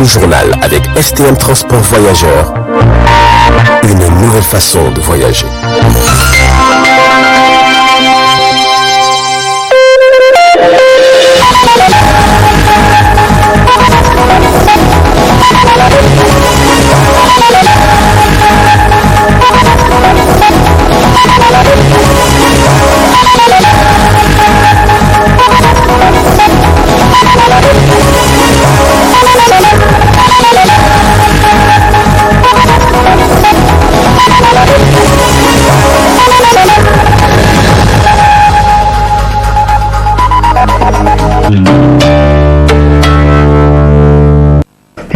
le journal avec STM Transport Voyageurs. Une nouvelle façon de voyager.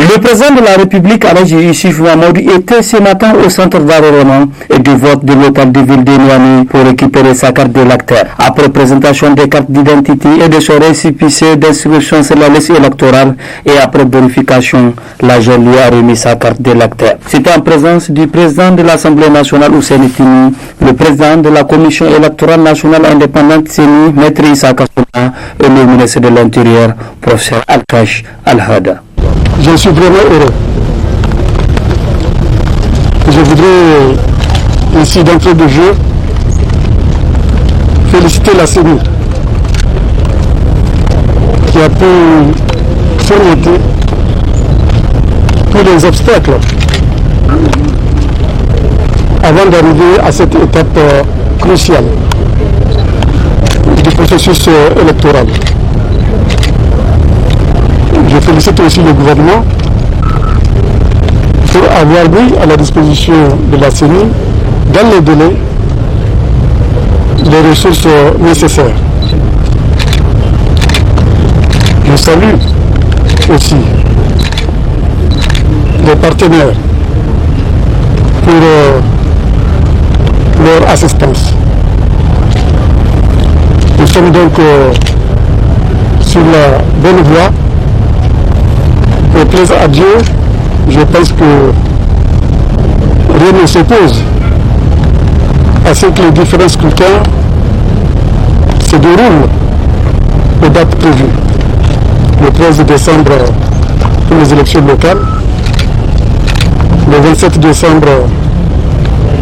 Le président de la République, Alhaji Issoufou Mahamadou, était ce matin au centre d'enrôlement et de vote de l'hôtel de ville de Niamey pour récupérer sa carte d'électeur. Après présentation des cartes d'identité et de son récépissé d'inscription sur la liste électorale et après vérification, l'agent lui a remis sa carte d'électeur. C'était en présence du président de l'Assemblée nationale, Ousseini Tini, le président de la Commission électorale nationale indépendante, Séni, Maître Issa Kassouna, et le ministre de l'Intérieur, professeur Al-Kash Al-Hada. Je suis vraiment heureux. Je voudrais ici d'entrée de jeu féliciter la CENI qui a pu surmonter tous les obstacles avant d'arriver à cette étape cruciale du processus électoral. Je félicite aussi le gouvernement pour avoir mis à la disposition de la CENI, dans les délais, les ressources nécessaires. Je salue aussi les partenaires pour leur assistance. Nous sommes donc sur la bonne voie. Pour plaise à Dieu, je pense que rien ne s'oppose à ce que les différents scrutins se déroulent aux dates prévues. Le 13 décembre pour les élections locales, le 27 décembre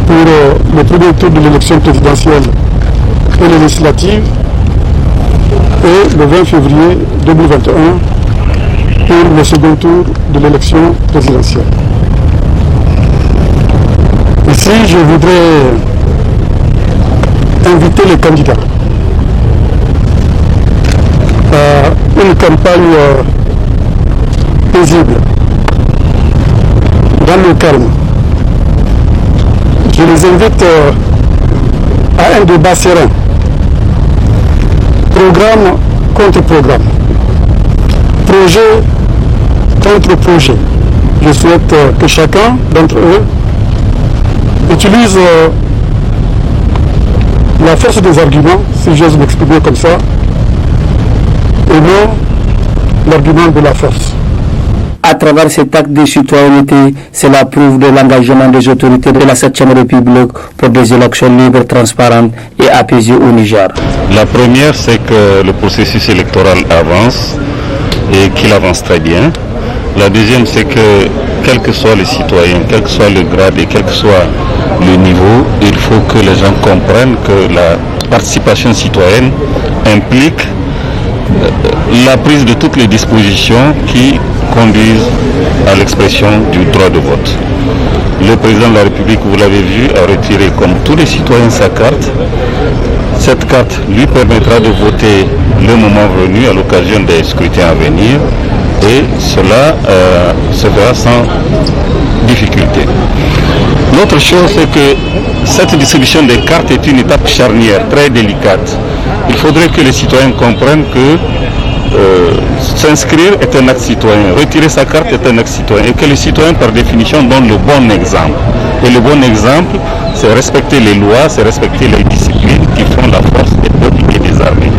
pour le premier tour de l'élection présidentielle et les législatives, et le 20 février 2021 pour le second tour de l'élection présidentielle. Ici, je voudrais inviter les candidats à une campagne paisible, dans le calme. Je les invite à un débat serein, programme contre programme, projet contre projet. Je souhaite que chacun d'entre eux utilise la force des arguments, si j'ose m'exprimer comme ça, et non l'argument de la force. À travers cet acte de citoyenneté, cela prouve de l'engagement des autorités de la 7e République pour des élections libres, transparentes et apaisées au Niger. La première, c'est que le processus électoral avance et qu'il avance très bien. La deuxième, c'est que quels que soient les citoyens, quel que soit le grade et quel que soit le niveau, il faut que les gens comprennent que la participation citoyenne implique la prise de toutes les dispositions qui conduisent à l'expression du droit de vote. Le président de la République, vous l'avez vu, a retiré comme tous les citoyens sa carte. Cette carte lui permettra de voter le moment venu à l'occasion des scrutins à venir et cela se fera sans difficulté. L'autre chose, c'est que cette distribution des cartes est une étape charnière, très délicate. Il faudrait que les citoyens comprennent que s'inscrire est un acte citoyen, retirer sa carte est un acte citoyen et que les citoyens par définition donnent le bon exemple. Et le bon exemple, c'est respecter les lois, c'est respecter les disciplines qui font la force des peuples et des armées.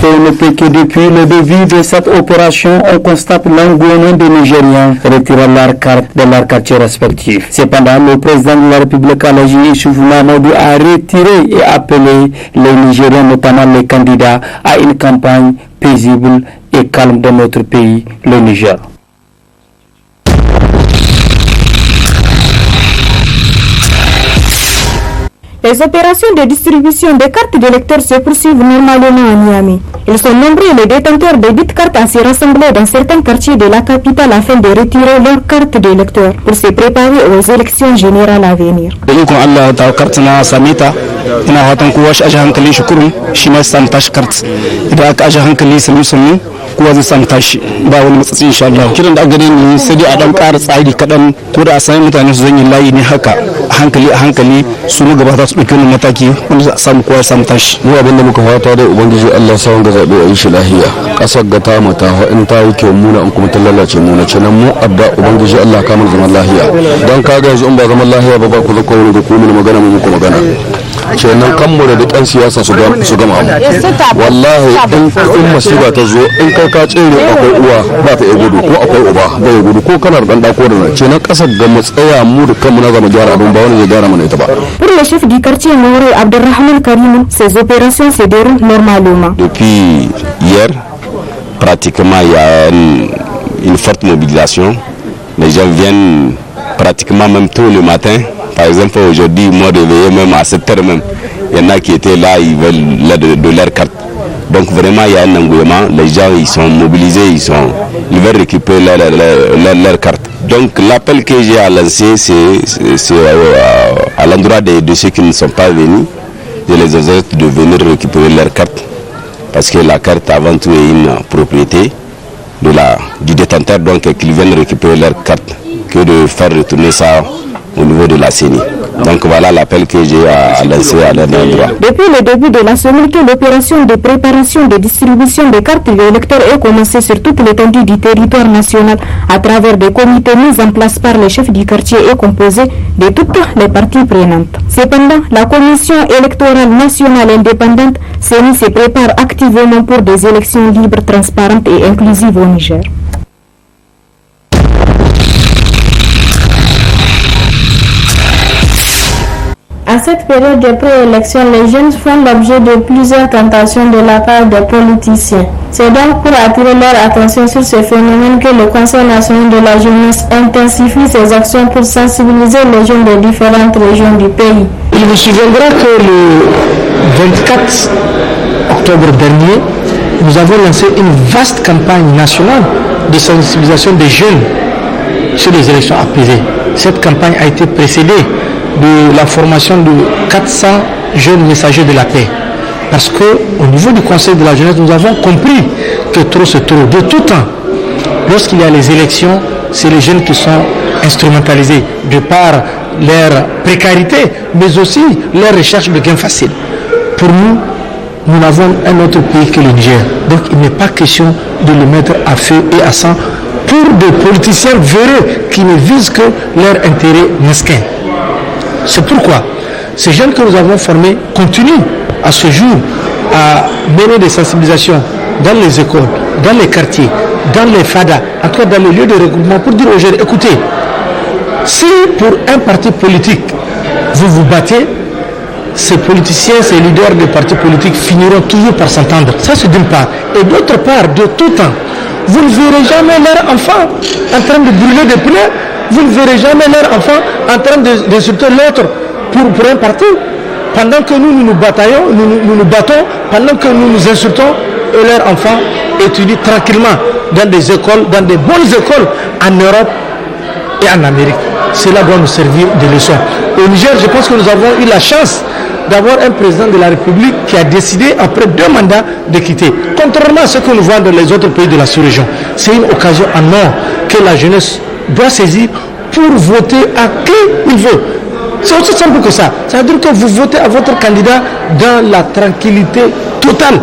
Et ne peut que depuis le début de cette opération, on constate l'engouement des Nigériens retirant leur carte de leur quartier respectif. Cependant, le président de la République, Alhaji Issoufou Mahamadou, a retiré et appelé les Nigériens, notamment les candidats, à une campagne paisible et calme dans notre pays, le Niger. Les opérations de distribution des cartes d'électeurs se poursuivent normalement à Niamey. Ils sont nombreux les détenteurs de dites cartes à se rassembler dans certains quartiers de la capitale afin de retirer leurs cartes d'électeurs pour se préparer aux élections générales à venir. kowa zai samu tashi ba wani matsatsi insha Allah. Kiran da gare ni sai dai a dan ƙara tsari kaɗan ko da a sami mutane su zanyi layi ne haka a hankali su ne gaba za su ɗauki wani mataki wanda za a samu kowa ya samu tashi. Mu abin da muka fata dai ubangiji Allah sa wanga zaɓe a yi shi lahiya ƙasar ga ta mata in ta yi kyau muna in kuma ta lalace muna ce nan mu adda ubangiji Allah kamar zaman lahiya don ka ga yanzu in ba zaman lahiya ba ku zaka wani da ku mini magana mu muku magana. Ce nan kanmu da ɗan siyasa su gama wallahi in masiba ta zo in ka tsere akwai uwa ba ta iya gudu ko akwai uba ba ya gudu ko kana da ɗan ko da nan ce nan ƙasar ga mu tsaya mu da kanmu na zama gyara abin ba wani zai gyara mana ita ba. Pour le chef du quartier Nouré Abdelrahman Karim, ces opérations se déroulent normalement. Depuis hier, pratiquement il y a une forte mobilisation. Les gens viennent pratiquement même tôt le matin. Par exemple, aujourd'hui, moi, de veiller même à 7h même. Il y en a qui étaient là, ils veulent de leur carte. Donc vraiment, il y a un engouement. Les gens, ils sont mobilisés, ils veulent récupérer leur carte. Donc l'appel que j'ai à lancer, c'est à l'endroit de ceux qui ne sont pas venus. Je les exhorte de venir récupérer leur carte. Parce que la carte, avant tout, est une propriété du détenteur. Donc qu'ils viennent récupérer leur carte, que de faire retourner ça au niveau de la CENI. Donc voilà l'appel que j'ai à lancer à leur endroit. Depuis le début de la semaine que l'opération de préparation de distribution des cartes d'électeurs est commencée sur toute l'étendue du territoire national à travers des comités mis en place par les chefs du quartier et composés de toutes les parties prenantes. Cependant, la Commission électorale nationale indépendante CENI se prépare activement pour des élections libres, transparentes et inclusives au Niger. À cette période de préélection, les jeunes font l'objet de plusieurs tentations de la part des politiciens. C'est donc pour attirer leur attention sur ce phénomène que le Conseil national de la jeunesse intensifie ses actions pour sensibiliser les jeunes des différentes régions du pays. Il vous souviendra que le 24 octobre dernier, nous avons lancé une vaste campagne nationale de sensibilisation des jeunes sur les élections apaisées. Cette campagne a été précédée de la formation de 400 jeunes messagers de la paix. Parce qu'au niveau du Conseil de la jeunesse, nous avons compris que trop c'est trop. De tout temps, lorsqu'il y a les élections, c'est les jeunes qui sont instrumentalisés de par leur précarité, mais aussi leur recherche de gains faciles. Pour nous, nous n'avons un autre pays que le Niger. Donc il n'est pas question de le mettre à feu et à sang pour des politiciens véreux qui ne visent que leur intérêt mesquin. C'est pourquoi ces jeunes que nous avons formés continuent à ce jour à mener des sensibilisations dans les écoles, dans les quartiers, dans les fadas, en tout cas dans les lieux de regroupement pour dire aux jeunes, écoutez, si pour un parti politique vous vous battez, ces politiciens, ces leaders des partis politiques finiront toujours par s'entendre. Ça c'est d'une part. Et d'autre part, de tout temps, vous ne verrez jamais leur enfant en train de brûler des pneus. Vous ne verrez jamais leur enfant en train d'insulter l'autre pour un parti. Pendant que nous nous bataillons, nous nous battons, pendant que nous nous insultons, et leurs enfants étudient tranquillement dans des écoles, dans des bonnes écoles en Europe et en Amérique. Cela doit nous servir de leçon. Au Niger, je pense que nous avons eu la chance d'avoir un président de la République qui a décidé, après 2 mandats, de quitter. Contrairement à ce que nous voyons dans les autres pays de la sous-région. C'est une occasion en or que la jeunesse doit saisir pour voter à qui il veut. C'est aussi simple que ça. Ça veut dire que vous votez à votre candidat dans la tranquillité totale,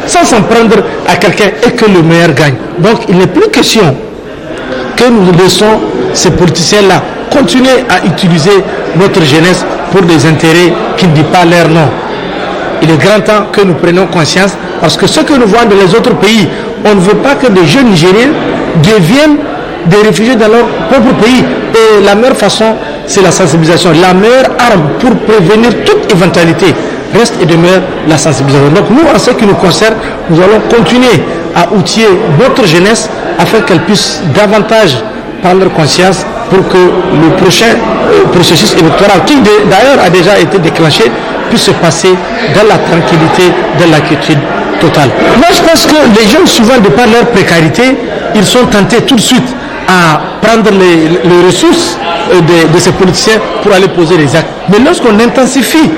sans s'en prendre à quelqu'un et que le meilleur gagne. Donc il n'est plus question que nous laissons ces politiciens-là continuer à utiliser notre jeunesse pour des intérêts qui ne disent pas leur nom. Il est grand temps que nous prenions conscience parce que ce que nous voyons dans les autres pays, on ne veut pas que des jeunes Nigériens deviennent des réfugiés dans leur propre pays. Et la meilleure façon, c'est la sensibilisation. La meilleure arme pour prévenir toute éventualité reste et demeure la sensibilisation. Donc nous, en ce qui nous concerne, nous allons continuer à outiller notre jeunesse afin qu'elle puisse davantage prendre conscience pour que le prochain processus électoral, qui d'ailleurs a déjà été déclenché, puisse se passer dans la tranquillité, dans la quiétude totale. Moi je pense que les jeunes, souvent de par leur précarité, ils sont tentés tout de suite à prendre les ressources de ces politiciens pour aller poser les actes. Mais lorsqu'on intensifie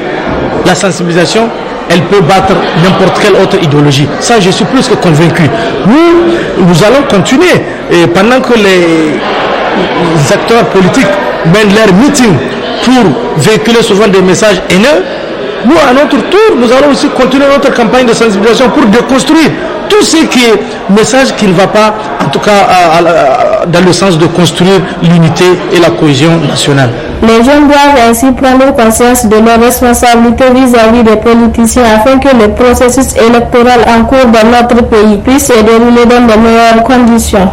la sensibilisation, elle peut battre n'importe quelle autre idéologie. Ça, je suis plus que convaincu. Nous allons continuer. Et pendant que les acteurs politiques mènent leur meeting pour véhiculer souvent des messages haineux, nous, à notre tour, nous allons aussi continuer notre campagne de sensibilisation pour déconstruire tout ce qui est message qui ne va pas, en tout cas, dans le sens de construire l'unité et la cohésion nationale. Les jeunes doivent ainsi prendre conscience de leurs responsabilités vis-à-vis des politiciens afin que le processus électoral en cours dans notre pays puisse se dérouler dans de meilleures conditions.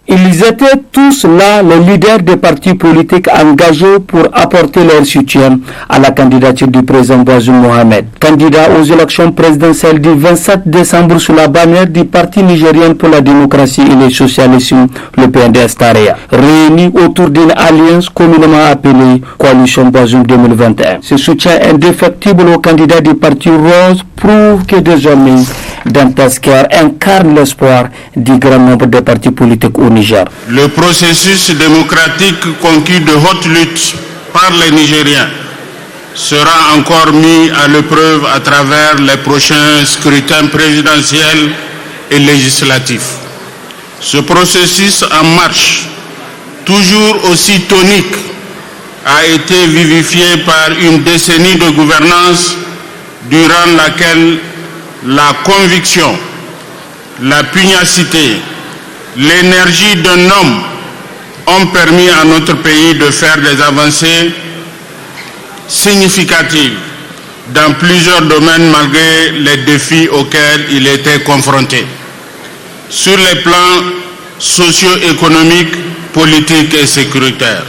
Ils étaient tous là, les leaders des partis politiques engagés pour apporter leur soutien à la candidature du président Bazoum Mohamed. Candidat aux élections présidentielles du 27 décembre sous la bannière du Parti nigérien pour la démocratie et le socialisme, le PNDS-Tareya, réunis autour d'une alliance communément appelée Coalition Bazoum 2021. Ce soutien indéfectible au candidat du Parti Rose prouve que désormais, Dantasker incarne l'espoir du grand nombre de partis politiques au Niger. Le processus démocratique conquis de haute lutte par les Nigériens sera encore mis à l'épreuve à travers les prochains scrutins présidentiels et législatifs. Ce processus en marche, toujours aussi tonique, a été vivifié par une décennie de gouvernance durant laquelle la conviction, la pugnacité, l'énergie d'un homme ont permis à notre pays de faire des avancées significatives dans plusieurs domaines malgré les défis auxquels il était confronté. Sur les plans socio-économiques, politiques et sécuritaires.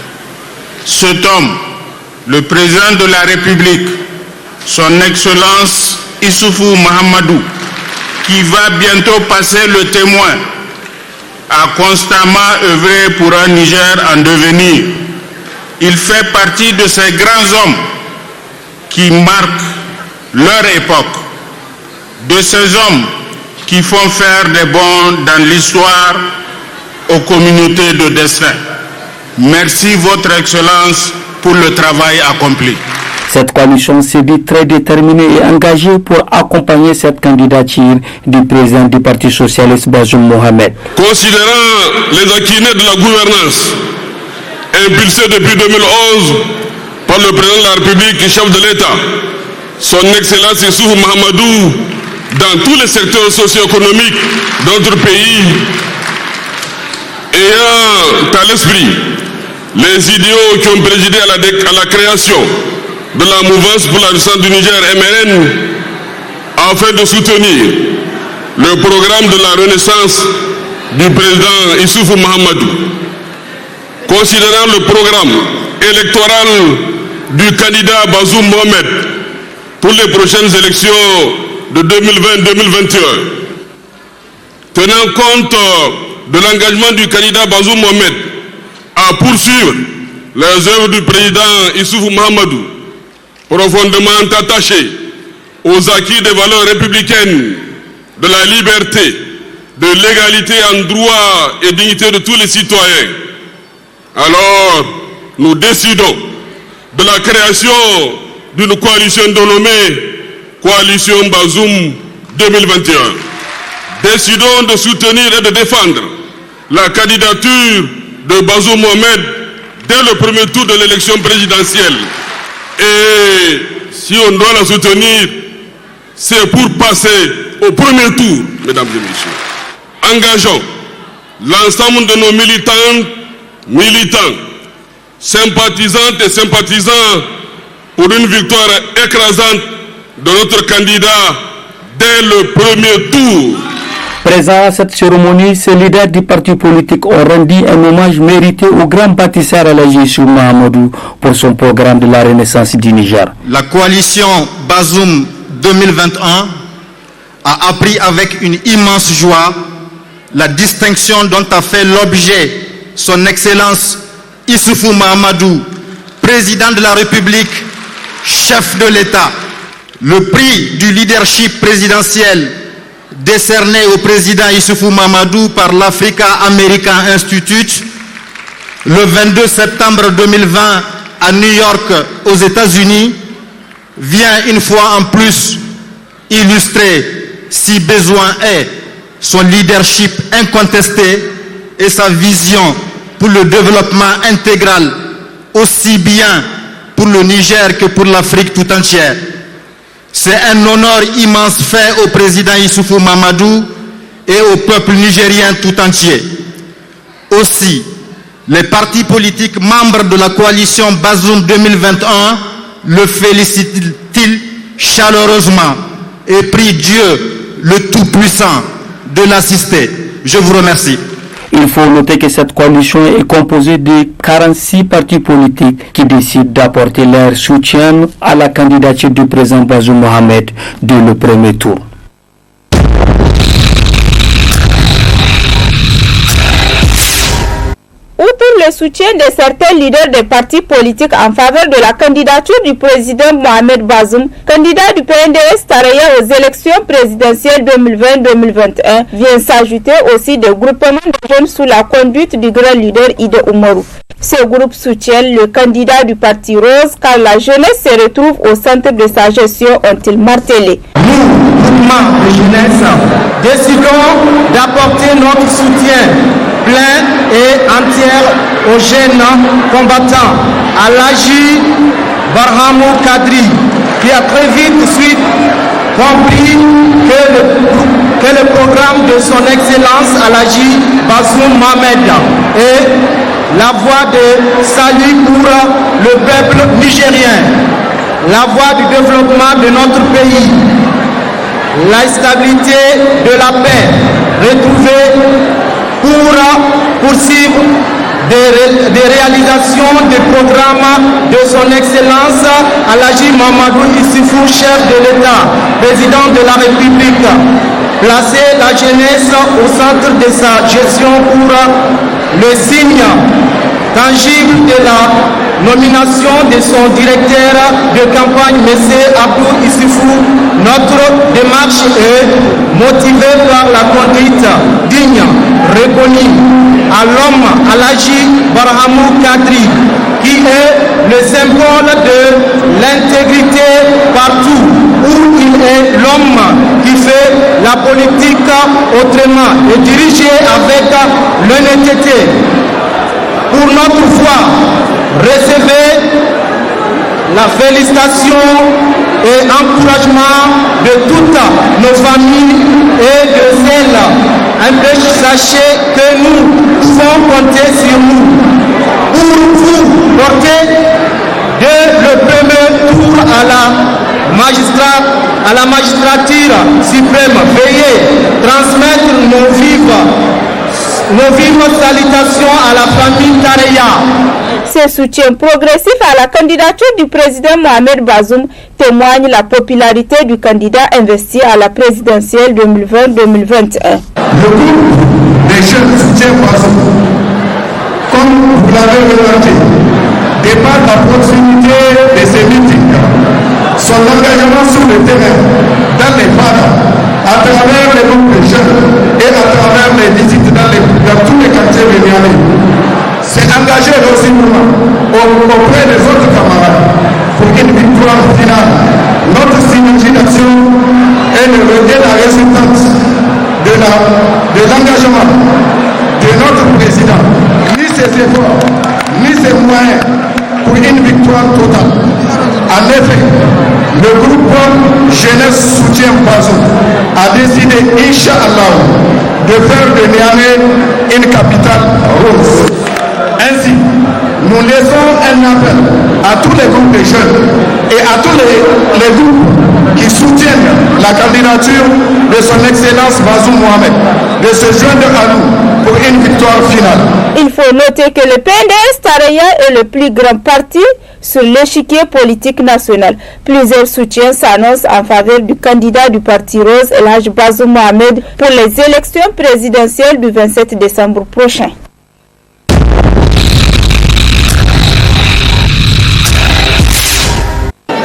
Cet homme, le président de la République, son Excellence Issoufou Mahamadou, qui va bientôt passer le témoin, a constamment œuvré pour un Niger en devenir. Il fait partie de ces grands hommes qui marquent leur époque, de ces hommes qui font faire des bonds dans l'histoire aux communautés de destin. Merci, Votre Excellence, pour le travail accompli. Cette coalition s'est dit très déterminée et engagée pour accompagner cette candidature du président du Parti socialiste Bazoum Mohamed. Considérant les acquis de la gouvernance impulsée depuis 2011 par le président de la République et chef de l'État, son Excellence Issoufou Mahamadou, dans tous les secteurs socio-économiques de notre pays, ayant à l'esprit les idéaux qui ont présidé à la création de la mouvance pour la renaissance du Niger MRN, afin de soutenir le programme de la renaissance du président Issoufou Mahamadou. Considérant le programme électoral du candidat Bazoum Mohamed pour les prochaines élections de 2020-2021, tenant compte de l'engagement du candidat Bazoum Mohamed à poursuivre les œuvres du président Issoufou Mahamadou, profondément attaché aux acquis des valeurs républicaines, de la liberté, de l'égalité en droit et dignité de tous les citoyens. Alors, nous décidons de la création d'une coalition dénommée Coalition Bazoum 2021. Décidons de soutenir et de défendre la candidature de Bazoum Mohamed dès le premier tour de l'élection présidentielle. Et si on doit la soutenir, c'est pour passer au premier tour, mesdames et messieurs. Engageons l'ensemble de nos militants, sympathisantes et sympathisants pour une victoire écrasante de notre candidat dès le premier tour. Présents à cette cérémonie, ces leaders du parti politique ont rendu un hommage mérité au grand bâtisseur Elhaji Issoufou Mahamadou pour son programme de la renaissance du Niger. La coalition Bazoum 2021 a appris avec une immense joie la distinction dont a fait l'objet son Excellence Issoufou Mahamadou, président de la République, chef de l'État. Le prix du leadership présidentiel décerné au président Issoufou Mahamadou par l'Africa American Institute le 22 septembre 2020 à New York, aux États-Unis, vient une fois en plus illustrer, si besoin est, son leadership incontesté et sa vision pour le développement intégral, aussi bien pour le Niger que pour l'Afrique tout entière. C'est un honneur immense fait au président Issoufou Mahamadou et au peuple nigérien tout entier. Aussi, les partis politiques membres de la coalition Bazoum 2021 le félicitent-ils chaleureusement et prient Dieu, le Tout-Puissant, de l'assister. Je vous remercie. Il faut noter que cette coalition est composée de 46 partis politiques qui décident d'apporter leur soutien à la candidature du président Bazoum Mohamed dès le premier tour. Outre le soutien de certains leaders des partis politiques en faveur de la candidature du président Mohamed Bazoum, candidat du PNDS Taraya aux élections présidentielles 2020-2021, vient s'ajouter aussi des groupements de jeunes sous la conduite du grand leader Ide Oumarou. Ce groupe soutient le candidat du parti Rose car la jeunesse se retrouve au centre de sa gestion, ont-ils martelé. Nous, groupement de jeunesse, décidons d'apporter notre soutien plein et entier aux jeunes combattants. Alaji Barhamou Kadri, qui a très vite compris que le programme de son Excellence Alaji Bazoum Mohamed est la voie de salut pour le peuple nigérien, la voie du développement de notre pays, la stabilité de la paix retrouvée pour poursuivre des réalisations des programmes de son Excellence Alaji Mahamadou Issoufou, chef de l'État, président de la République. Placer la jeunesse au centre de sa gestion pour le signe tangible de la nomination de son directeur de campagne, M. Abdou Issoufou. Notre démarche est motivée par la conduite digne, reconnue à l'homme Alaji Barhamou Kadri, qui est le symbole de l'intégrité partout où il est l'homme qui fait la politique autrement et dirigé avec l'honnêteté. Pour notre foi, recevez la félicitation et encouragement de toutes nos familles et de celles. Sachez que nous pouvons compter sur nous pour vous porter dès le premier tour à la magistrature suprême. Veuillez transmettre nos vives salutations à la famille Tareya. Ce soutien progressif à la candidature du président Mohamed Bazoum témoigne la popularité du candidat investi à la présidentielle 2020-2021. Le groupe des jeunes soutient Bazoum, comme vous l'avez remarqué, débat la proximité de ces meetings, son engagement sur le terrain, dans les parcs, à travers les groupes de jeunes et à travers les visites dans tous les quartiers de Niamey. C'est engagé aussi auprès des autres camarades pour une victoire finale. Notre synergie d'action est la résultante de l'engagement de notre président. Ni ses efforts, ni ses moyens pour une victoire totale. En effet, le groupe Jeunesse Soutien Bazoum a décidé, Inch'Allah, de faire de Niamey une capitale rose. Ainsi, nous laissons un appel à tous les groupes de jeunes et à tous les groupes qui soutiennent la candidature de son Excellence Bazoum Mohamed de se joindre à nous pour une victoire finale. Il faut noter que le PNDS Taraya est le plus grand parti sur l'échiquier politique national. Plusieurs soutiens s'annoncent en faveur du candidat du parti Rose, El Hadj Bazoum Mohamed, pour les élections présidentielles du 27 décembre prochain.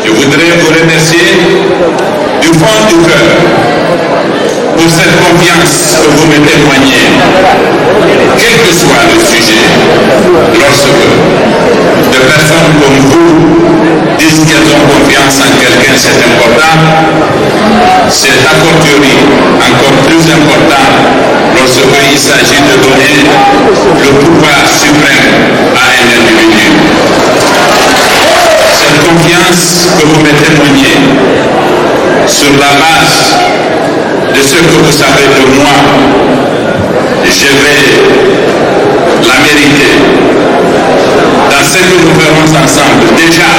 Je voudrais vous remercier du fond du cœur pour cette confiance que vous me témoignez, quel que soit le sujet, lorsque des personnes comme vous disent qu'elles ont confiance en quelqu'un, c'est important, c'est a fortiori encore plus important lorsqu'il s'agit de donner le pouvoir suprême à un individu. Cette confiance que vous me témoignez sur la base de ce que vous savez de moi, je vais la mériter dans ce que nous ferons ensemble. Déjà,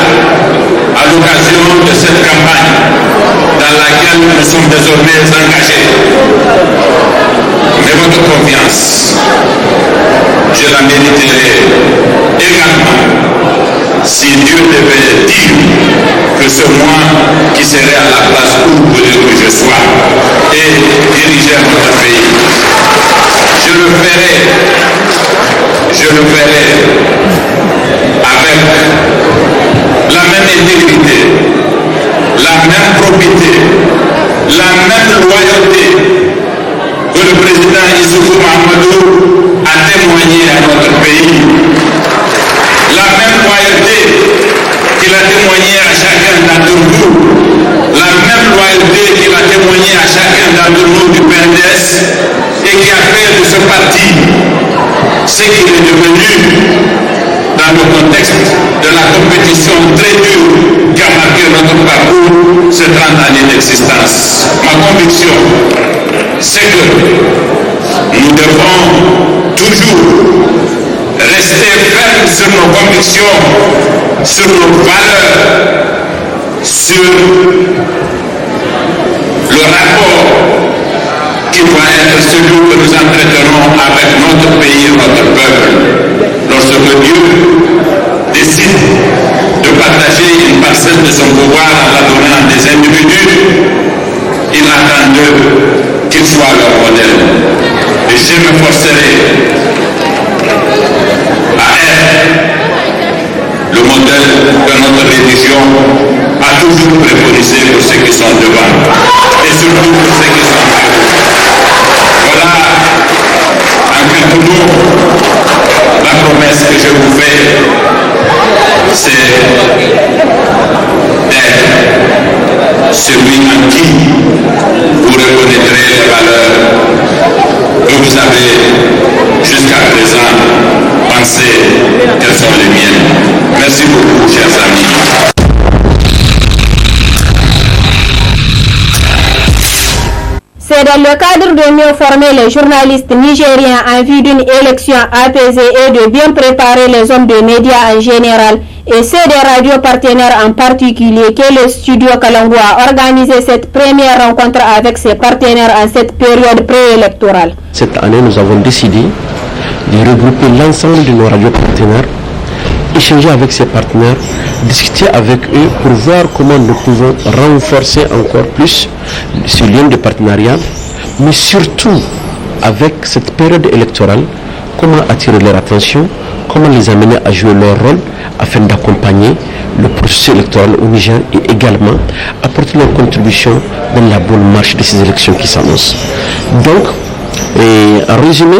à l'occasion de cette campagne dans laquelle nous sommes désormais engagés. Mais votre confiance, je la mériterai également si Dieu devait dire que c'est moi qui serai à la place où vous voulez que je sois et diriger notre pays. Je le ferai avec la même intégrité, la même probité, la même loyauté que le président Issoufou Mahamadou a témoigné à notre pays. La même loyauté qu'il a témoigné à chacun d'entre nous, la même loyauté qu'il a témoigné à chacun d'entre nous du PNDS et qui a fait de ce parti ce qu'il est devenu dans le contexte de la compétition très dure qui a marqué notre parcours ces 30 années d'existence. Ma conviction, c'est que nous devons toujours rester fermes sur nos convictions, sur nos valeurs, sur le rapport qui doit être celui que nous entretenons avec notre pays et notre peuple. Lorsque Dieu décide de partager une parcelle de son pouvoir en la donnant à des individus, il attend d'eux qu'ils soient leur modèle. Et je m'efforcerai à être le modèle que notre religion a toujours préconisé pour ceux qui sont devant et surtout pour ceux qui sont derrière. Voilà en quelques mots la promesse que je vous fais, c'est d'être celui en qui vous reconnaîtrez les valeurs que vous avez jusqu'à présent pensé qu'elles sont les miennes. Merci beaucoup, chers amis. C'est dans le cadre de mieux former les journalistes nigériens en vue d'une élection apaisée et de bien préparer les hommes de médias en général et ceux des radios partenaires en particulier que le studio Kalangu a organisé cette première rencontre avec ses partenaires en cette période préélectorale. Cette année, nous avons décidé de regrouper l'ensemble de nos radios partenaires, échanger avec ces partenaires, discuter avec eux pour voir comment nous pouvons renforcer encore plus ce lien de partenariat, mais surtout avec cette période électorale, comment attirer leur attention, comment les amener à jouer leur rôle afin d'accompagner le processus électoral au Niger et également apporter leur contribution dans la bonne marche de ces élections qui s'annoncent. Donc, en résumé,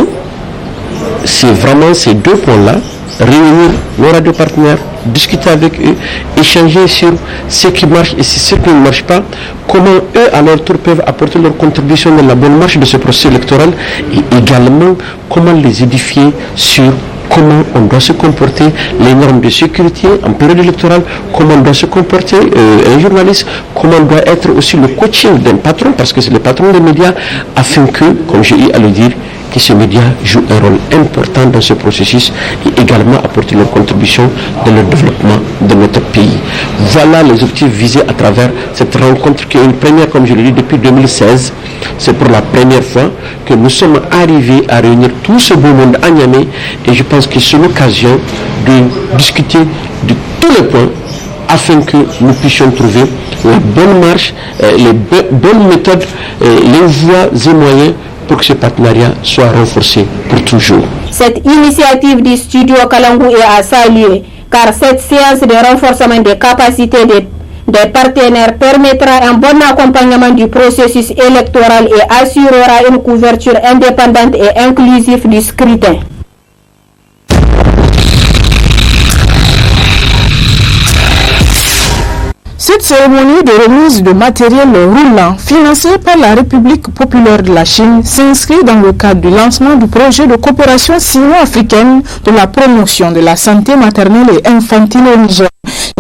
c'est vraiment ces deux points-là, réunir nos radios partenaires, discuter avec eux, échanger sur ce qui marche et ce qui ne marche pas, comment eux à leur tour peuvent apporter leur contribution dans la bonne marche de ce processus électoral et également comment les édifier sur comment on doit se comporter, les normes de sécurité en période électorale, comment on doit se comporter un journaliste, comment doit être aussi le coaching d'un patron, parce que c'est le patron des médias, afin que, comme j'ai eu à le dire, que ces médias jouent un rôle important dans ce processus et également apporter leur contribution dans le développement de notre pays. Voilà les objectifs visés à travers cette rencontre qui est une première, comme je l'ai dit, depuis 2016. C'est pour la première fois que nous sommes arrivés à réunir tout ce beau monde à Niamey et je pense que c'est l'occasion de discuter de tous les points afin que nous puissions trouver la bonne marche, les bonnes méthodes, les voies et moyens pour que ce partenariat soit renforcé pour toujours. Cette initiative du studio Kalangu est à saluer car cette séance de renforcement des capacités des partenaires permettra un bon accompagnement du processus électoral et assurera une couverture indépendante et inclusive du scrutin. Cette cérémonie de remise de matériel roulant financée par la République populaire de la Chine s'inscrit dans le cadre du lancement du projet de coopération sino-africaine de la promotion de la santé maternelle et infantile au Niger.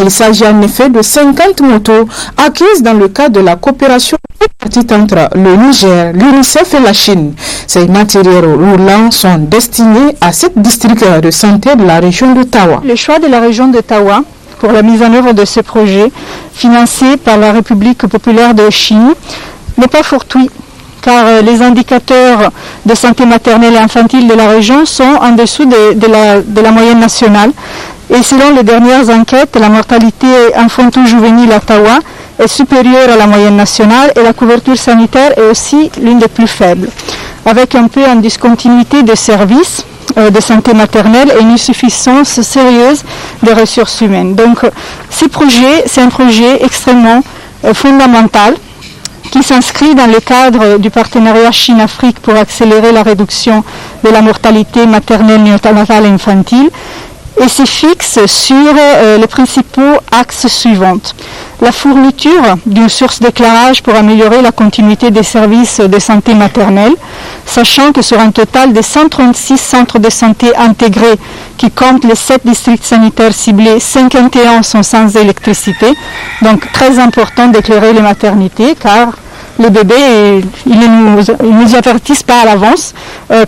Il s'agit en effet de 50 motos acquises dans le cadre de la coopération tripartite entre le Niger, l'UNICEF et la Chine. Ces matériels roulants sont destinés à 7 districts de santé de la région de Tawa. Le choix de la région de Tawa pour la mise en œuvre de ce projet, financé par la République populaire de Chine, n'est pas fortuit, car les indicateurs de santé maternelle et infantile de la région sont en dessous de la moyenne nationale. Et selon les dernières enquêtes, la mortalité infanto-juvénile à Tawa est supérieure à la moyenne nationale et la couverture sanitaire est aussi l'une des plus faibles, avec un peu en discontinuité de services de santé maternelle et une insuffisance sérieuse des ressources humaines. Donc c'est un projet extrêmement fondamental qui s'inscrit dans le cadre du partenariat Chine-Afrique pour accélérer la réduction de la mortalité maternelle, néonatale et infantile et se fixe sur les principaux axes suivants. La fourniture d'une source d'éclairage pour améliorer la continuité des services de santé maternelle, sachant que sur un total de 136 centres de santé intégrés qui comptent les 7 districts sanitaires ciblés, 51 sont sans électricité. Donc très important d'éclairer les maternités car les bébés, ils ne nous avertissent pas à l'avance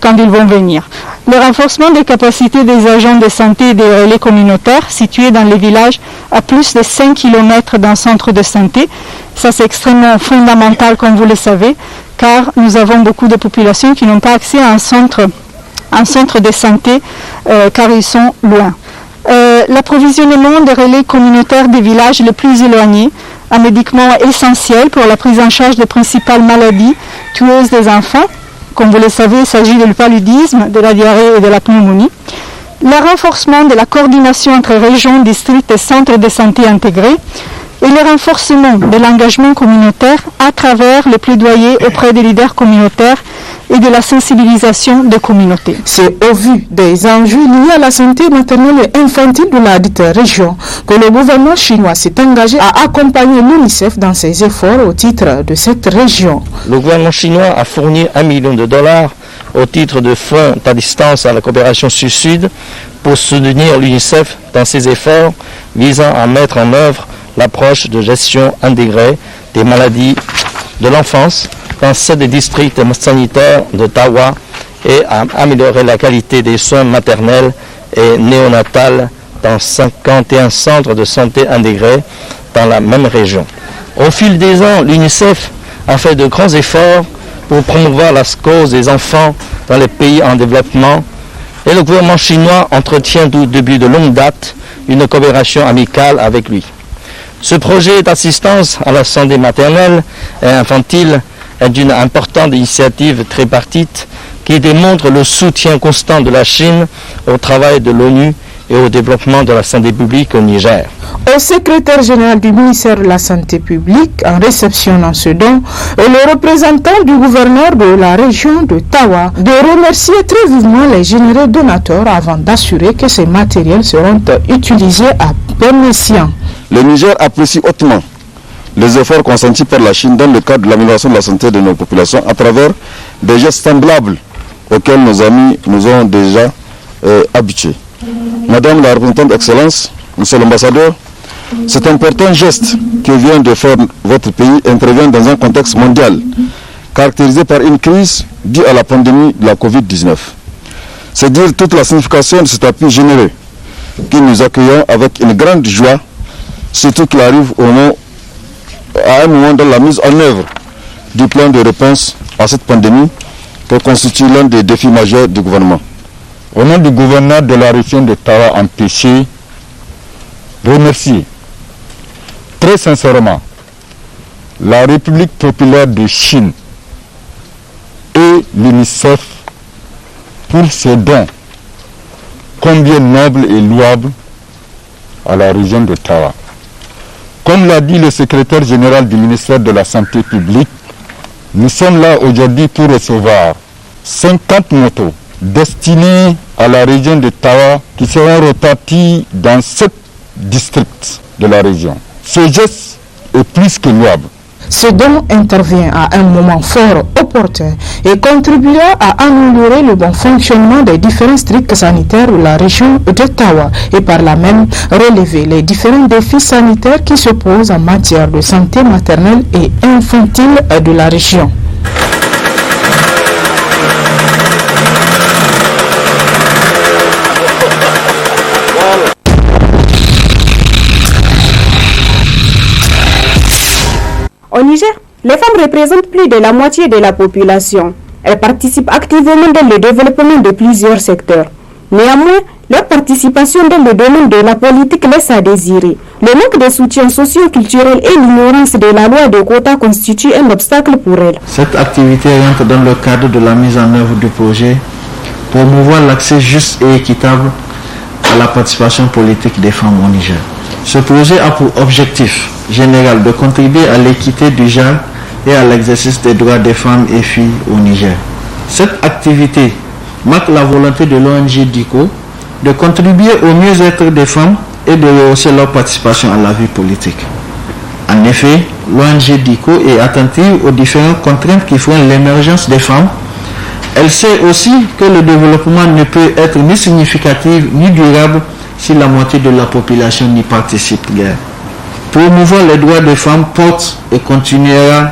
quand ils vont venir. Le renforcement des capacités des agents de santé et des relais communautaires situés dans les villages à plus de 5 km d'un centre de santé, ça c'est extrêmement fondamental comme vous le savez, car nous avons beaucoup de populations qui n'ont pas accès à un centre de santé car ils sont loin. L'approvisionnement des relais communautaires des villages les plus éloignés, un médicament essentiel pour la prise en charge des principales maladies tueuses des enfants. Comme vous le savez, il s'agit du paludisme, de la diarrhée et de la pneumonie. Le renforcement de la coordination entre régions, districts et centres de santé intégrés et le renforcement de l'engagement communautaire à travers les plaidoyers auprès des leaders communautaires et de la sensibilisation des communautés. C'est au vu des enjeux liés à la santé maternelle et infantile de la dite région que le gouvernement chinois s'est engagé à accompagner l'UNICEF dans ses efforts au titre de cette région. Le gouvernement chinois a fourni $1 million au titre de fonds d'assistance à la coopération sud-sud pour soutenir l'UNICEF dans ses efforts visant à mettre en œuvre l'approche de gestion intégrée des maladies de l'enfance dans 7 districts sanitaires de Tawa et à améliorer la qualité des soins maternels et néonatales dans 51 centres de santé intégrés dans la même région. Au fil des ans, l'UNICEF a fait de grands efforts pour promouvoir la cause des enfants dans les pays en développement et le gouvernement chinois entretient depuis de longue date une coopération amicale avec lui. Ce projet d'assistance à la santé maternelle et infantile est une importante initiative tripartite qui démontre le soutien constant de la Chine au travail de l'ONU et au développement de la santé publique au Niger. Au secrétaire général du ministère de la Santé publique, en réceptionnant ce don, le représentant du gouverneur de la région de Tawa de remercier très vivement les généreux donateurs avant d'assurer que ces matériels seront utilisés à bon escient. Le Niger apprécie hautement les efforts consentis par la Chine dans le cadre de l'amélioration de la santé de nos populations à travers des gestes semblables auxquels nos amis nous ont déjà habitués. Madame la représentante d'Excellence, Monsieur l'ambassadeur, cet important geste que vient de faire votre pays intervient dans un contexte mondial caractérisée par une crise due à la pandémie de la Covid-19. C'est dire toute la signification de cet appui généreux que nous accueillons avec une grande joie, surtout qu'il arrive à un moment de la mise en œuvre du plan de réponse à cette pandémie qui constitue l'un des défis majeurs du gouvernement. Au nom du gouverneur de la région de Tawa Empêché, remercie très sincèrement la République populaire de Chine et l'UNICEF pour ces dons combien nobles et louables à la région de Tawa. Comme l'a dit le secrétaire général du ministère de la Santé publique, nous sommes là aujourd'hui pour recevoir 50 motos destinées à la région de Tawa qui seront réparties dans 7 districts de la région. Ce geste est plus que louable. Ce don intervient à un moment fort opportun et contribuera à améliorer le bon fonctionnement des différents districts sanitaires de la région de Tawa et par là même relever les différents défis sanitaires qui se posent en matière de santé maternelle et infantile de la région. Au Niger, les femmes représentent plus de la moitié de la population. Elles participent activement dans le développement de plusieurs secteurs. Néanmoins, leur participation dans le domaine de la politique laisse à désirer. Le manque de soutien socio-culturel et l'ignorance de la loi de quotas constituent un obstacle pour elles. Cette activité entre dans le cadre de la mise en œuvre du projet pour promouvoir l'accès juste et équitable à la participation politique des femmes au Niger. Ce projet a pour objectif général de contribuer à l'équité du genre et à l'exercice des droits des femmes et filles au Niger. Cette activité marque la volonté de l'ONG DICO de contribuer au mieux-être des femmes et de rehausser leur participation à la vie politique. En effet, l'ONG DICO est attentive aux différentes contraintes qui font l'émergence des femmes. Elle sait aussi que le développement ne peut être ni significatif ni durable si la moitié de la population n'y participe guère. Promouvoir les droits des femmes porte et continuera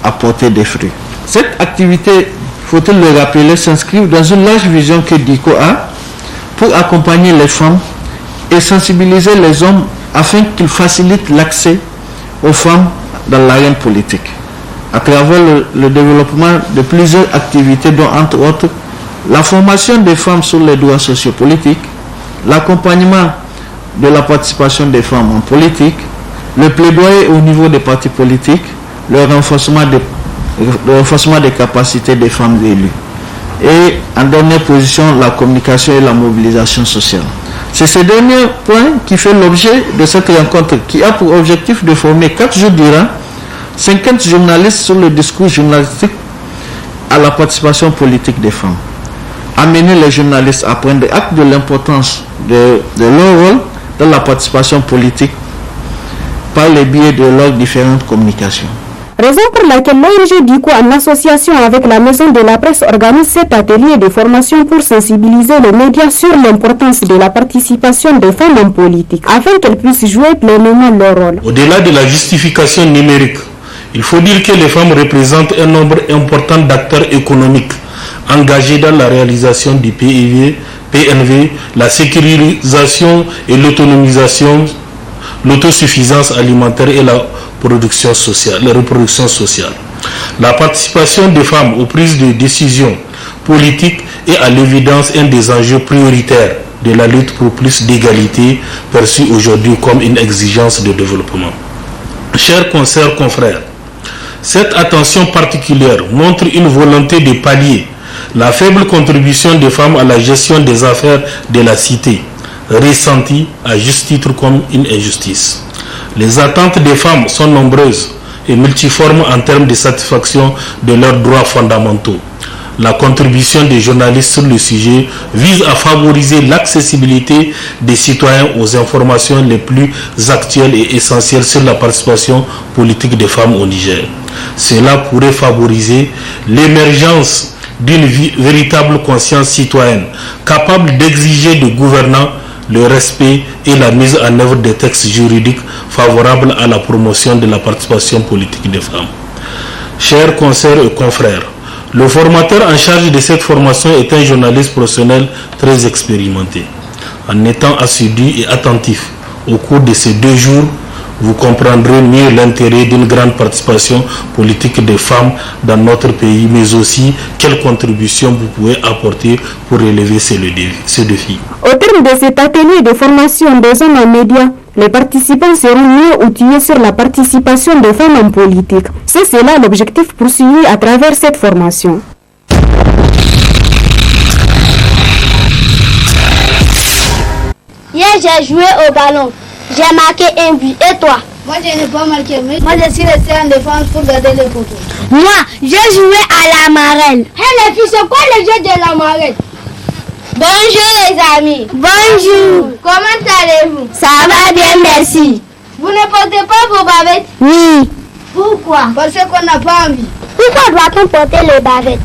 à porter des fruits. Cette activité, faut-il le rappeler, s'inscrit dans une large vision que DICO a pour accompagner les femmes et sensibiliser les hommes afin qu'ils facilitent l'accès aux femmes dans l'arène politique. À travers le développement de plusieurs activités dont entre autres la formation des femmes sur les droits sociopolitiques, l'accompagnement de la participation des femmes en politique, le plaidoyer au niveau des partis politiques, le renforcement des capacités des femmes élues. Et en dernière position, la communication et la mobilisation sociale. C'est ce dernier point qui fait l'objet de cette rencontre qui a pour objectif de former 4 jours durant 50 journalistes sur le discours journalistique à la participation politique des femmes. Amener les journalistes à prendre acte de l'importance de leur rôle dans la participation politique par le biais de leurs différentes communications. Raison pour laquelle l'ONG DICO, en association avec la Maison de la Presse, organise cet atelier de formation pour sensibiliser les médias sur l'importance de la participation des femmes en politique, afin qu'elles puissent jouer pleinement leur rôle. Au-delà de la justification numérique, il faut dire que les femmes représentent un nombre important d'acteurs économiques engagés dans la réalisation du PNV, la sécurisation et l'autonomisation, l'autosuffisance alimentaire et la reproduction sociale. La participation des femmes aux prises de décision politiques est à l'évidence un des enjeux prioritaires de la lutte pour plus d'égalité, perçue aujourd'hui comme une exigence de développement. Chers consoeurs, confrères, cette attention particulière montre une volonté de pallier la faible contribution des femmes à la gestion des affaires de la cité, ressentie à juste titre comme une injustice. Les attentes des femmes sont nombreuses et multiformes en termes de satisfaction de leurs droits fondamentaux. La contribution des journalistes sur le sujet vise à favoriser l'accessibilité des citoyens aux informations les plus actuelles et essentielles sur la participation politique des femmes au Niger. Cela pourrait favoriser l'émergence d'une véritable conscience citoyenne, capable d'exiger de gouvernants le respect et la mise en œuvre des textes juridiques favorables à la promotion de la participation politique des femmes. chers consoeurs et confrères, le formateur en charge de cette formation est un journaliste professionnel très expérimenté. En étant assidu et attentif au cours de ces 2 jours, vous comprendrez mieux l'intérêt d'une grande participation politique des femmes dans notre pays, mais aussi quelle contribution vous pouvez apporter pour relever ce défi. Au terme de cet atelier de formation des hommes en médias, les participants seront mieux outillés sur la participation des femmes en politique. C'est cela l'objectif poursuivi à travers cette formation. Hier, j'ai joué au ballon. J'ai marqué un but. Et toi? Moi, je n'ai pas marqué. Mais moi, je suis resté en défense pour garder les photos. Moi, j'ai joué à la marelle. Hé les filles, c'est quoi le jeu de la marelle? Bonjour les amis. Bonjour. Comment allez-vous? Ça va bien, merci. Vous ne portez pas vos bavettes? Oui. Pourquoi? Parce qu'on n'a pas envie. Pourquoi doit-on porter les bavettes?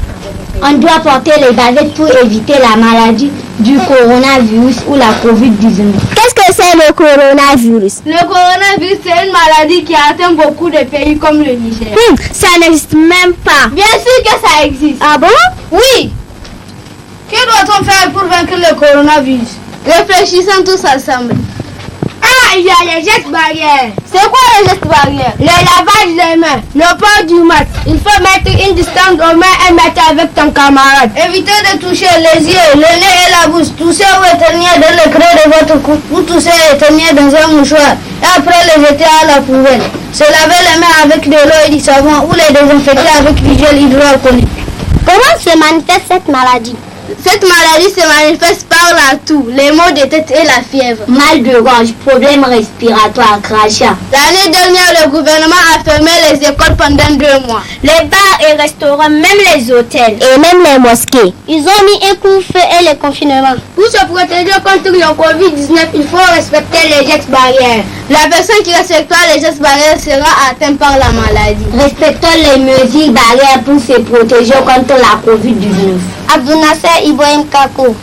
On doit porter les bavettes pour éviter la maladie du coronavirus ou la COVID-19. Qu'est-ce que c'est le coronavirus? Le coronavirus, c'est une maladie qui atteint beaucoup de pays comme le Niger. Ça n'existe même pas. Bien sûr que ça existe. Ah bon? Oui. Que doit-on faire pour vaincre le coronavirus? Réfléchissons tous ensemble. Ah, il y a les gestes barrières. C'est quoi les gestes barrières? Le lavage des mains, le port du masque. Il faut mettre une distance aux mains et mettre avec ton camarade. Évitez de toucher les yeux, le nez et la bouche. Toussez ou éternuez dans le creux de votre cou. Ou toussez et éternuez dans un mouchoir. Et après les jeter à la poubelle. Se laver les mains avec de l'eau et du savon ou les désinfecter avec du gel hydroalcoolique. Comment se manifeste cette maladie? Cette maladie se manifeste par la toux, les maux de tête et la fièvre. Mal de gorge, problème respiratoire, crachat. L'année dernière, le gouvernement a fermé les écoles pendant 2 mois. Les bars et restaurants, même les hôtels et même les mosquées. Ils ont mis un couvre-feu et le confinement. Pour se protéger contre le Covid-19, il faut respecter les gestes barrières. La personne qui respectera les gestes barrières sera atteinte par la maladie. Respectons les mesures barrières pour se protéger contre la Covid-19. Abdounasser Ibrahim Kako,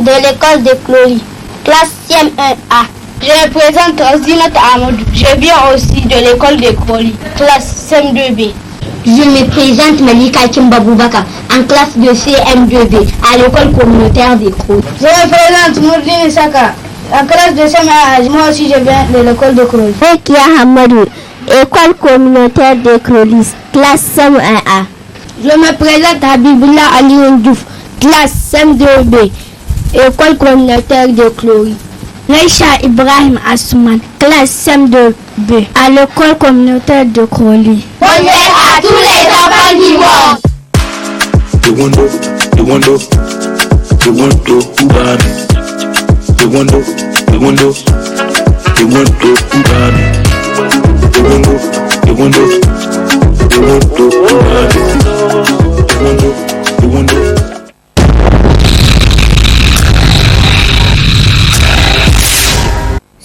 de l'école de Clory, classe CM1A. Je me présente Zinat Amadou. Je viens aussi de l'école de Clory, classe CM2B. Je me présente Malika Kimbaboubaka, en classe de CM2B, à l'école communautaire de Clory. Je me présente Mourdine Saka, en classe de CM1A. Moi aussi je viens de l'école de Clory. Rekia Hamadou, école communautaire de Clory, classe CM1A. Je me présente Habibullah Ali Diouf, classe CM2B, école communautaire de Clory. Reisha Ibrahim Assouman, classe CM2B, à l'école communautaire de Clory. Bonne à tous les enfants du monde.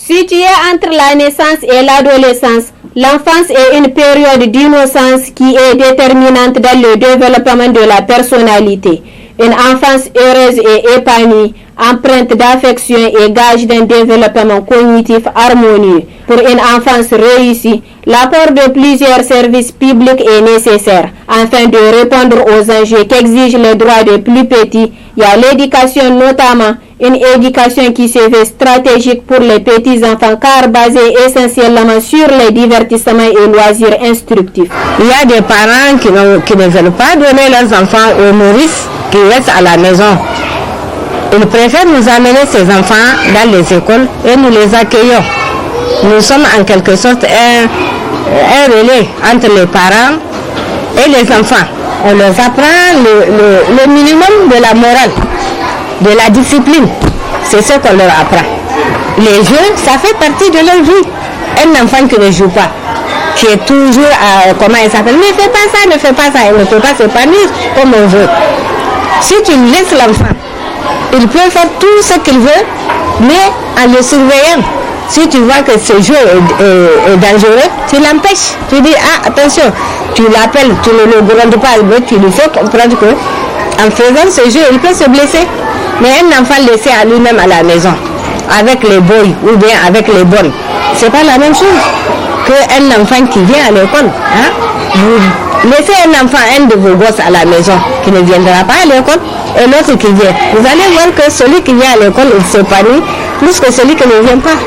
Situé entre la naissance et l'adolescence, l'enfance est une période d'innocence qui est déterminante dans le développement de la personnalité. Une enfance heureuse et épanouie, empreinte d'affection et gage d'un développement cognitif harmonieux. Pour une enfance réussie, l'apport de plusieurs services publics est nécessaire. Afin de répondre aux enjeux qu'exigent les droits des plus petits, il y a l'éducation notamment, une éducation qui se veut stratégique pour les petits enfants car basée essentiellement sur les divertissements et loisirs instructifs. Il y a des parents qui ne veulent pas donner leurs enfants aux nourrices qui restent à la maison. Ils préfèrent nous amener ces enfants dans les écoles et nous les accueillons. Nous sommes en quelque sorte un relais entre les parents et les enfants. On leur apprend le minimum de la morale, de la discipline. C'est ce qu'on leur apprend. Les jeux, ça fait partie de leur vie. Un enfant qui ne joue pas, qui est toujours à, comment il s'appelle, ne fais pas ça, ne fais pas ça, il ne peut pas s'épanouir comme on veut. Si tu laisses l'enfant, il peut faire tout ce qu'il veut, mais en le surveillant. Si tu vois que ce jeu est dangereux, tu l'empêches. Tu dis, ah, attention, tu l'appelles, tu ne le grondes pas, mais tu lui fais comprendre que en faisant ce jeu, il peut se blesser. Mais un enfant laissé à lui-même à la maison, avec les boys ou bien avec les bonnes, c'est pas la même chose. qu'un enfant qui vient à l'école, hein, vous laissez un enfant, un de vos gosses à la maison, qui ne viendra pas à l'école, et l'autre qui vient. Vous allez voir que celui qui vient à l'école, il s'épanouit plus que celui qui ne vient pas.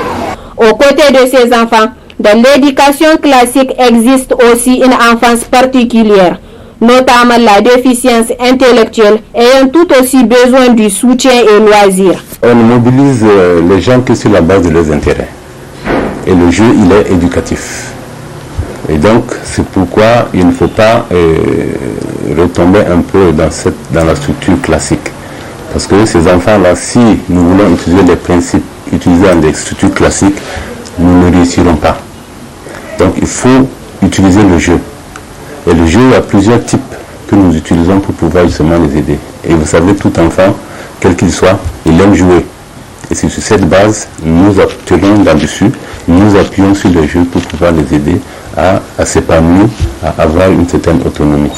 Aux côtés de ces enfants, dans l'éducation classique existe aussi une enfance particulière, notamment la déficience intellectuelle, ayant tout aussi besoin du soutien et loisir. On mobilise les gens que sur la base de leurs intérêts. Et le jeu, il est éducatif. Et donc, c'est pourquoi il ne faut pas retomber un peu dans la structure classique. Parce que ces enfants-là, si nous voulons utiliser les principes utilisés dans des structures classiques, nous ne réussirons pas. Donc, il faut utiliser le jeu. Et le jeu, il y a plusieurs types que nous utilisons pour pouvoir justement les aider. Et vous savez, tout enfant, quel qu'il soit, il aime jouer. Et c'est sur cette base, nous appuyons là-dessus, nous appuyons sur le jeu pour pouvoir les aider à s'épanouir, à avoir une certaine autonomie.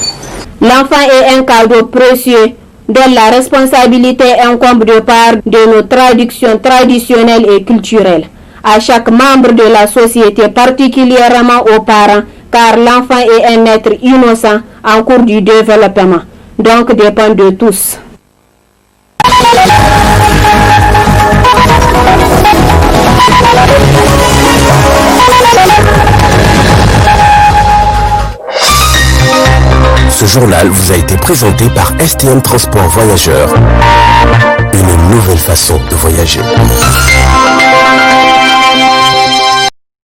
L'enfant est un cadeau précieux dont la responsabilité incombe de part de nos traductions traditionnelles et culturelles. À chaque membre de la société, particulièrement aux parents, car l'enfant est un être innocent en cours du développement, donc dépend de tous. Ce journal vous a été présenté par STM Transport Voyageurs. Une nouvelle façon de voyager.